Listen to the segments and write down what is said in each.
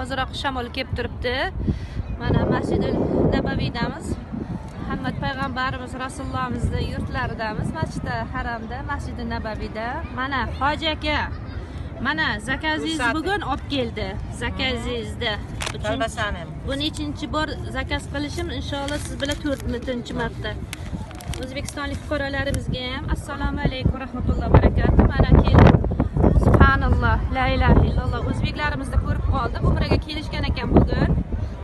Ozroq shamol kelib turibdi. Mana Masjidul Nabaviydamiz. Muhammad payg'ambarimiz Rasulullohimizning yurtlaridamiz. Masjidi Haramda, Masjidul Nabaviyda. Mana Hoji aka. Mana zakazingiz bugun olib keldi. Zakazingizni. Bu nechinchi bor zakaz qilishim, inshaalloh siz bilan 4-marta. O'zbekistonlik fuqarolarimizga ham assalomu alaykum rahmatullohi va barakatuh. Mana keldim. Subhanalloh, la ilaha illalloh. O'zbeklarimizni ko'rib qoldi. Umraga kelishgan ekan bugun.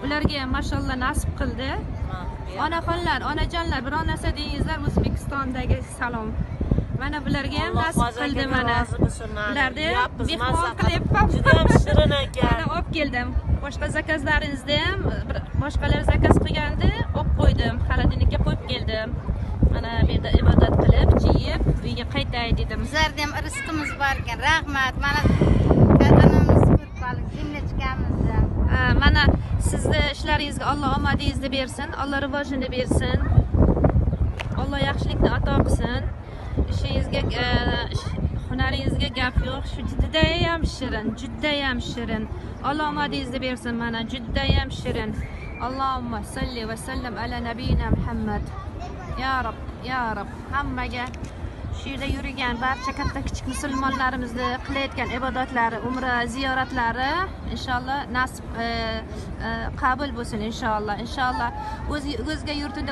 Ularga ham mashallah nasib qildi. Onaxonlar, onajonlar, biror narsa deysizlar O'zbekistondagi salom. Mana bularga ham nasib qildi mana. Ularni mehmon qilib juda ham shirin ekan. Mana olib keldim. Boshqa zakazlaringizni ham boshqalar zakaz qilganda olib qo'ydim. Xolodilnikka qo'yib keldim. Mana bu yerda ibodat qilib, yeb, uyga qaytay dedim. Bizlarda ham rizqimiz bor ekan. Rahmat. Mana qadamimizni ko'rib qoldik, zinnachkamizda. Mana sizni ishlaringizga Alloh omadingizni bersin, Alloh rivojini bersin. Alloh yaxshilikni ato qilsin. Ishingizga, hunaringizga gap yo'q. Shu juda ham shirin. Alloh omadingizni bersin mana, juda ham shirin. Allohumma salli va sallam ala nabiyina Muhammad. Ya Rob, hammaga shu yerda yurgan barcha katta kichik musulmonlarimizni qilayotgan ibodatlari, umra ziyoratlari inshaalloh nasib qabul bo'lsin inshaalloh. O'zga yurtida